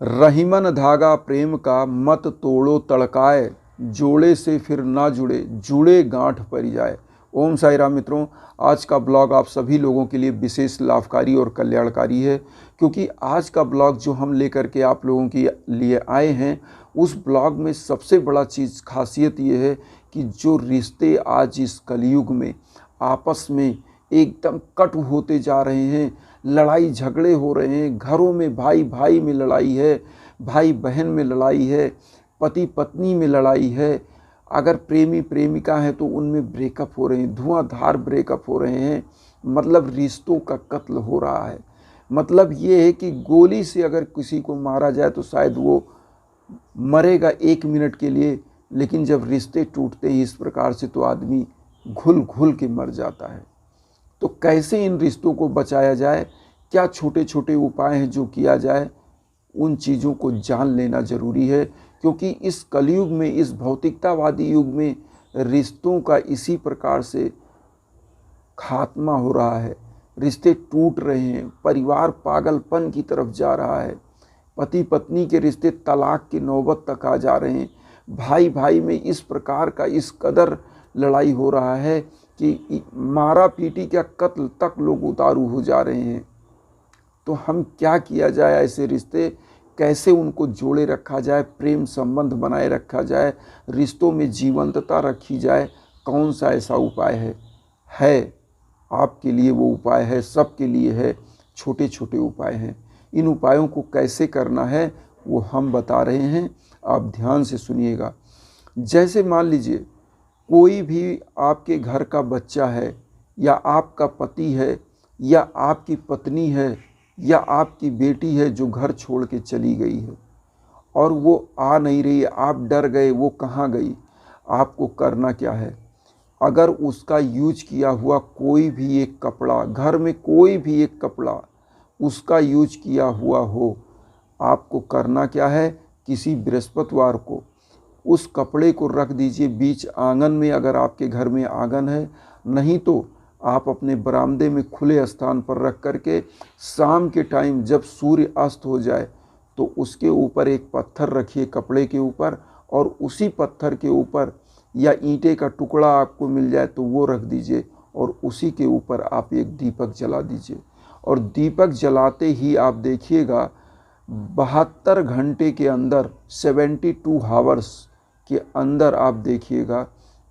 रहीमन धागा प्रेम का मत तोड़ो तड़काए, जोड़े से फिर ना जुड़े जुड़े गांठ पड़ जाए। ओम साई राम मित्रों, आज का ब्लॉग आप सभी लोगों के लिए विशेष लाभकारी और कल्याणकारी है, क्योंकि आज का ब्लॉग जो हम लेकर के आप लोगों के लिए आए हैं, उस ब्लॉग में सबसे बड़ा चीज़ खासियत ये है कि जो रिश्ते आज इस कलयुग में आपस में एकदम कट होते जा रहे हैं, लड़ाई झगड़े हो रहे हैं, घरों में भाई भाई में लड़ाई है, भाई बहन में लड़ाई है, पति पत्नी में लड़ाई है, अगर प्रेमी प्रेमिका है तो उनमें ब्रेकअप हो रहे हैं, धुआंधार ब्रेकअप हो रहे हैं। मतलब रिश्तों का कत्ल हो रहा है। मतलब ये है कि गोली से अगर किसी को मारा जाए तो शायद वो मरेगा 1 मिनट के लिए, लेकिन जब रिश्ते टूटते हैं इस प्रकार से तो आदमी घुल घुल के मर जाता है। तो कैसे इन रिश्तों को बचाया जाए, क्या छोटे छोटे उपाय हैं जो किया जाए, उन चीज़ों को जान लेना ज़रूरी है। क्योंकि इस कलयुग में, इस भौतिकतावादी युग में रिश्तों का इसी प्रकार से खात्मा हो रहा है, रिश्ते टूट रहे हैं, परिवार पागलपन की तरफ जा रहा है, पति पत्नी के रिश्ते तलाक की नौबत तक आ जा रहे हैं, भाई भाई में इस प्रकार का इस कदर लड़ाई हो रहा है कि मारा पीटी का कत्ल तक लोग उतारू हो जा रहे हैं। तो हम क्या किया जाए, ऐसे रिश्ते कैसे उनको जोड़े रखा जाए, प्रेम संबंध बनाए रखा जाए, रिश्तों में जीवंतता रखी जाए, कौन सा ऐसा उपाय है आपके लिए वो उपाय है, सबके लिए है, छोटे छोटे उपाय हैं। इन उपायों को कैसे करना है वो हम बता रहे हैं, आप ध्यान से सुनिएगा। जैसे मान लीजिए कोई भी आपके घर का बच्चा है, या आपका पति है, या आपकी पत्नी है, या आपकी बेटी है जो घर छोड़ के चली गई है और वो आ नहीं रही है, आप डर गए वो कहाँ गई। आपको करना क्या है, अगर उसका यूज किया हुआ कोई भी एक कपड़ा, घर में कोई भी एक कपड़ा उसका यूज किया हुआ हो, आपको करना क्या है, किसी बृहस्पतिवार को उस कपड़े को रख दीजिए बीच आंगन में, अगर आपके घर में आंगन है, नहीं तो आप अपने बरामदे में खुले स्थान पर रख करके शाम के टाइम जब सूर्य अस्त हो जाए तो उसके ऊपर एक पत्थर रखिए कपड़े के ऊपर, और उसी पत्थर के ऊपर या ईंटे का टुकड़ा आपको मिल जाए तो वो रख दीजिए, और उसी के ऊपर आप एक दीपक जला दीजिए। और दीपक जलाते ही आप देखिएगा 72 घंटे के अंदर, 72 हावर्स के अंदर आप देखिएगा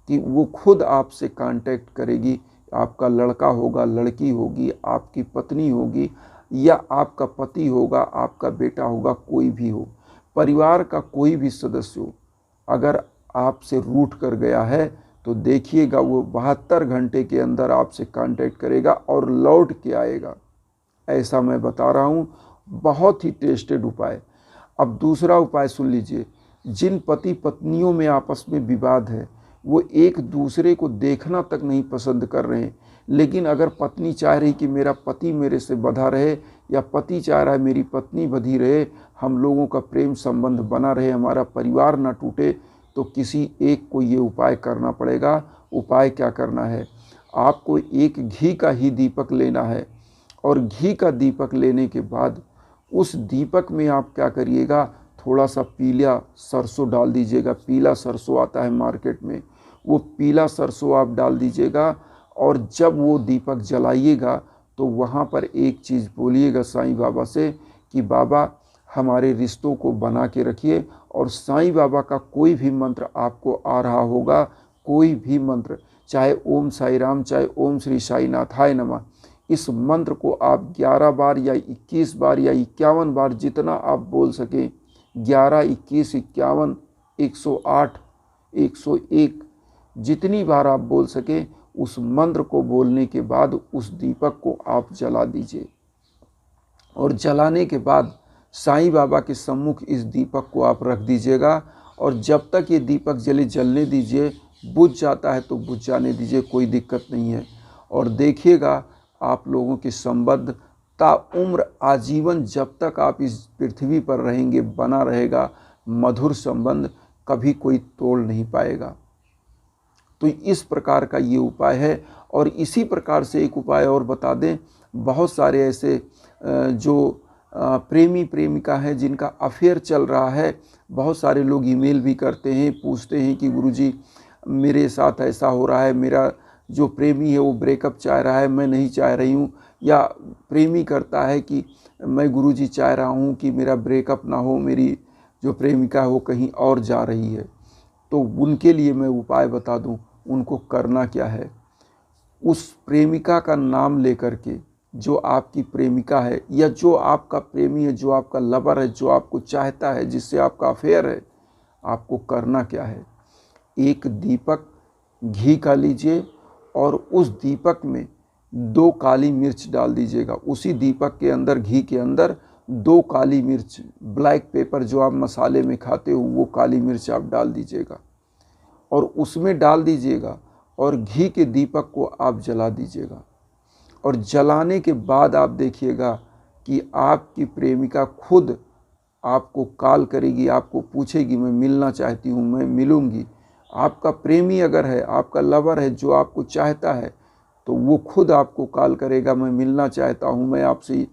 कि वो खुद आपसे कांटेक्ट करेगी। आपका लड़का होगा, लड़की होगी, आपकी पत्नी होगी, या आपका पति होगा, आपका बेटा होगा, कोई भी हो, परिवार का कोई भी सदस्य हो, अगर आपसे रूठ कर गया है तो देखिएगा वो 72 घंटे के अंदर आपसे कांटेक्ट करेगा और लौट के आएगा। ऐसा मैं बता रहा हूँ, बहुत ही टेस्टेड उपाय। अब दूसरा उपाय सुन लीजिए। जिन पति पत्नियों में आपस में विवाद है, वो एक दूसरे को देखना तक नहीं पसंद कर रहे हैं, लेकिन अगर पत्नी चाह रही कि मेरा पति मेरे से बंधा रहे, या पति चाह रहा है मेरी पत्नी बंधी रहे, हम लोगों का प्रेम संबंध बना रहे, हमारा परिवार ना टूटे, तो किसी एक को ये उपाय करना पड़ेगा। उपाय क्या करना है, आपको एक घी का ही दीपक लेना है, और घी का दीपक लेने के बाद उस दीपक में आप क्या करिएगा, थोड़ा सा पीला सरसों डाल दीजिएगा। पीला सरसों आता है मार्केट में, वो पीला सरसों आप डाल दीजिएगा, और जब वो दीपक जलाइएगा तो वहाँ पर एक चीज़ बोलिएगा साईं बाबा से कि बाबा हमारे रिश्तों को बना के रखिए। और साईं बाबा का कोई भी मंत्र आपको आ रहा होगा, कोई भी मंत्र, चाहे ओम साई राम, चाहे ओम श्री साई नाथाय नमः, इस मंत्र को आप 11 बार या 21 बार या 51 बार, जितना आप बोल सकें, 11, 21, 51, 108, 101, जितनी बार आप बोल सकें, उस मंत्र को बोलने के बाद उस दीपक को आप जला दीजिए। और जलाने के बाद साईं बाबा के सम्मुख इस दीपक को आप रख दीजिएगा, और जब तक ये दीपक जलने दीजिए, बुझ जाता है तो बुझ जाने दीजिए, कोई दिक्कत नहीं है। और देखिएगा आप लोगों के संबंध ताउम्र आजीवन, जब तक आप इस पृथ्वी पर रहेंगे, बना रहेगा मधुर संबंध, कभी कोई तोड़ नहीं पाएगा। तो इस प्रकार का ये उपाय है। और इसी प्रकार से एक उपाय और बता दें, बहुत सारे ऐसे जो प्रेमी प्रेमिका हैं जिनका अफेयर चल रहा है, बहुत सारे लोग ईमेल भी करते हैं, पूछते हैं कि गुरुजी मेरे साथ ऐसा हो रहा है, मेरा जो प्रेमी है वो ब्रेकअप चाह रहा है, मैं नहीं चाह रही हूँ। या प्रेमी करता है कि मैं गुरुजी चाह रहा हूँ कि मेरा ब्रेकअप ना हो, मेरी जो प्रेमिका है वो कहीं और जा रही है। तो उनके लिए मैं उपाय बता दूँ, उनको करना क्या है। उस प्रेमिका का नाम लेकर के, जो आपकी प्रेमिका है या जो आपका प्रेमी है, जो आपका लवर है, जो आपको चाहता है, जिससे आपका अफेयर है, आपको करना क्या है। एक दीपक घी का लीजिए और उस दीपक में 2 काली मिर्च डाल दीजिएगा। उसी दीपक के अंदर, घी के अंदर 2 काली मिर्च, ब्लैक पेपर जो आप मसाले में खाते हो वो काली मिर्च आप डाल दीजिएगा और उसमें डाल दीजिएगा और घी के दीपक को आप जला दीजिएगा। और जलाने के बाद आप देखिएगा कि आपकी प्रेमिका खुद आपको कॉल करेगी, आपको पूछेगी मैं मिलना चाहती हूँ, मैं मिलूँगी। आपका प्रेमी अगर है, आपका लवर है जो आपको चाहता है, तो वो खुद आपको कॉल करेगा, मैं मिलना चाहता हूँ, मैं आपसे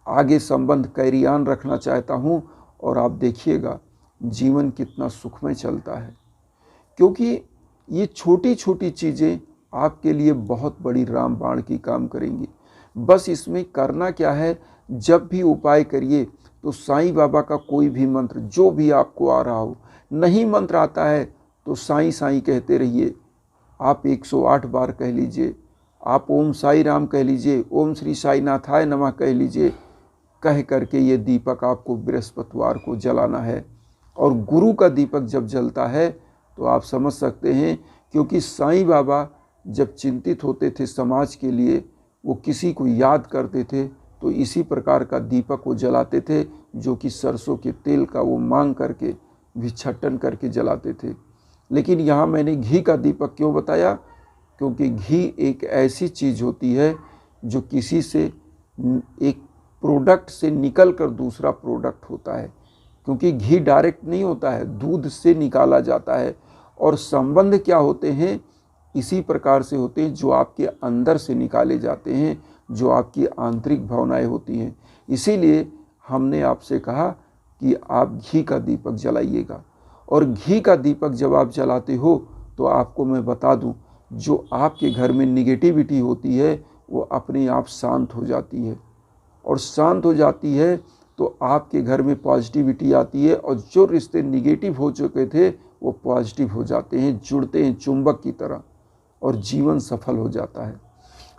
आगे संबंध कैरी ऑन रखना चाहता हूँ। और आप देखिएगा जीवन कितना सुखमय चलता है, क्योंकि ये छोटी छोटी चीज़ें आपके लिए बहुत बड़ी रामबाण की काम करेंगी। बस इसमें करना क्या है, जब भी उपाय करिए तो साईं बाबा का कोई भी मंत्र जो भी आपको आ रहा हो, नहीं मंत्र आता है तो साईं साईं कहते रहिए। आप 108 बार कह लीजिए, आप ओम साई राम कह लीजिए, ओम श्री साई नाथाय नमः कह लीजिए। कह करके ये दीपक आपको बृहस्पतिवार को जलाना है। और गुरु का दीपक जब जलता है तो आप समझ सकते हैं, क्योंकि साईं बाबा जब चिंतित होते थे समाज के लिए, वो किसी को याद करते थे तो इसी प्रकार का दीपक वो जलाते थे, जो कि सरसों के तेल का वो मांग करके भिक्षाटन करके जलाते थे। लेकिन यहाँ मैंने घी का दीपक क्यों बताया, क्योंकि घी एक ऐसी चीज़ होती है जो किसी से, एक प्रोडक्ट से निकल कर दूसरा प्रोडक्ट होता है। क्योंकि घी डायरेक्ट नहीं होता है, दूध से निकाला जाता है। और संबंध क्या होते हैं, इसी प्रकार से होते हैं जो आपके अंदर से निकाले जाते हैं, जो आपकी आंतरिक भावनाएं होती हैं। इसीलिए हमने आपसे कहा कि आप घी का दीपक जलाइएगा। और घी का दीपक जब आप जलाते हो तो आपको मैं बता दूं, जो आपके घर में निगेटिविटी होती है वो अपने आप शांत हो जाती है। और शांत हो जाती है तो आपके घर में पॉजिटिविटी आती है, और जो रिश्ते निगेटिव हो चुके थे वो पॉजिटिव हो जाते हैं, जुड़ते हैं चुंबक की तरह, और जीवन सफल हो जाता है।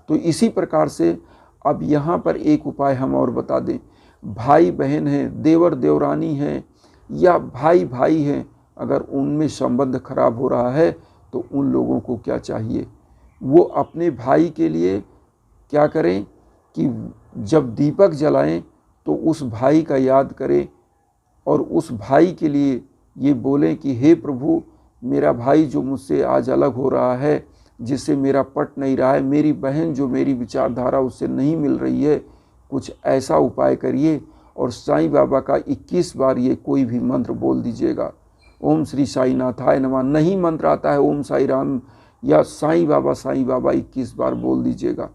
तो इसी प्रकार से अब यहाँ पर एक उपाय हम और बता दें। भाई बहन हैं, देवर देवरानी हैं, या भाई भाई हैं, अगर उनमें संबंध खराब हो रहा है तो उन लोगों को क्या चाहिए, वो अपने भाई के लिए क्या करें कि जब दीपक जलाएं तो उस भाई का याद करें और उस भाई के लिए ये बोलें कि हे प्रभु, मेरा भाई जो मुझसे आज अलग हो रहा है, जिससे मेरा पट नहीं रहा है, मेरी बहन जो मेरी विचारधारा उससे नहीं मिल रही है, कुछ ऐसा उपाय करिए। और साईं बाबा का 21 बार ये कोई भी मंत्र बोल दीजिएगा। ओम श्री साई नाथाय नमः, नहीं मंत्र आता है ओम साई राम या साईं बाबा 21 बार बोल दीजिएगा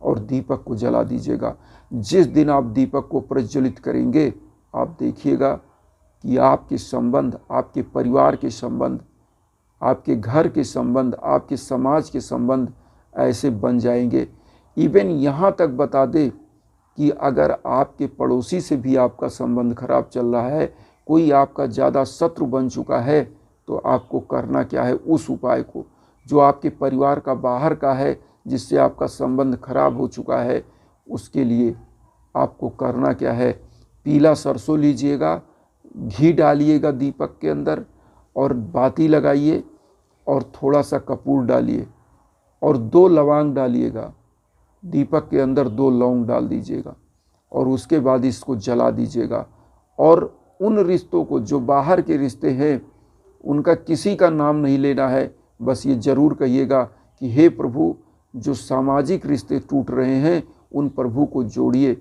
और दीपक को जला दीजिएगा। जिस दिन आप दीपक को प्रज्वलित करेंगे, आप देखिएगा कि आपके संबंध, आपके परिवार के संबंध, आपके घर के संबंध, आपके समाज के संबंध ऐसे बन जाएंगे। इवन यहाँ तक बता दे कि अगर आपके पड़ोसी से भी आपका संबंध खराब चल रहा है, कोई आपका ज़्यादा शत्रु बन चुका है, तो आपको करना क्या है, उस उपाय को, जो आपके परिवार का बाहर का है, जिससे आपका संबंध खराब हो चुका है, उसके लिए आपको करना क्या है। पीला सरसों लीजिएगा, घी डालिएगा दीपक के अंदर और बाती लगाइए और थोड़ा सा कपूर डालिए और 2 लौंग डालिएगा। दीपक के अंदर 2 लौंग डाल दीजिएगा और उसके बाद इसको जला दीजिएगा। और उन रिश्तों को, जो बाहर के रिश्ते हैं, उनका किसी का नाम नहीं लेना है, बस ये ज़रूर कहिएगा कि हे प्रभु, जो सामाजिक रिश्ते टूट रहे हैं उन प्रभु को जोड़िए,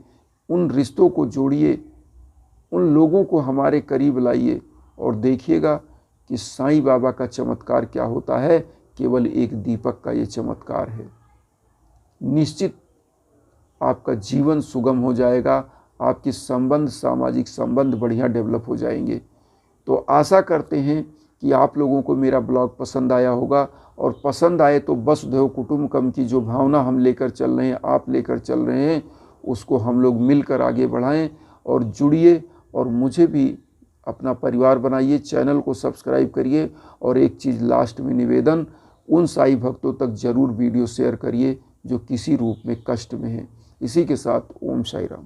उन रिश्तों को जोड़िए, उन लोगों को हमारे करीब लाइए। और देखिएगा कि साईं बाबा का चमत्कार क्या होता है। केवल एक दीपक का ये चमत्कार है। निश्चित आपका जीवन सुगम हो जाएगा, आपके संबंध, सामाजिक संबंध बढ़िया डेवलप हो जाएंगे। तो आशा करते हैं कि आप लोगों को मेरा ब्लॉग पसंद आया होगा, और पसंद आए तो वसुधैव कुटुंबकम की जो भावना हम लेकर चल रहे हैं, आप लेकर चल रहे हैं, उसको हम लोग मिलकर आगे बढ़ाएं और जुड़िए, और मुझे भी अपना परिवार बनाइए। चैनल को सब्सक्राइब करिए, और एक चीज़ लास्ट में निवेदन, उन साईं भक्तों तक जरूर वीडियो शेयर करिए जो किसी रूप में कष्ट में हैं। इसी के साथ ओम साई राम।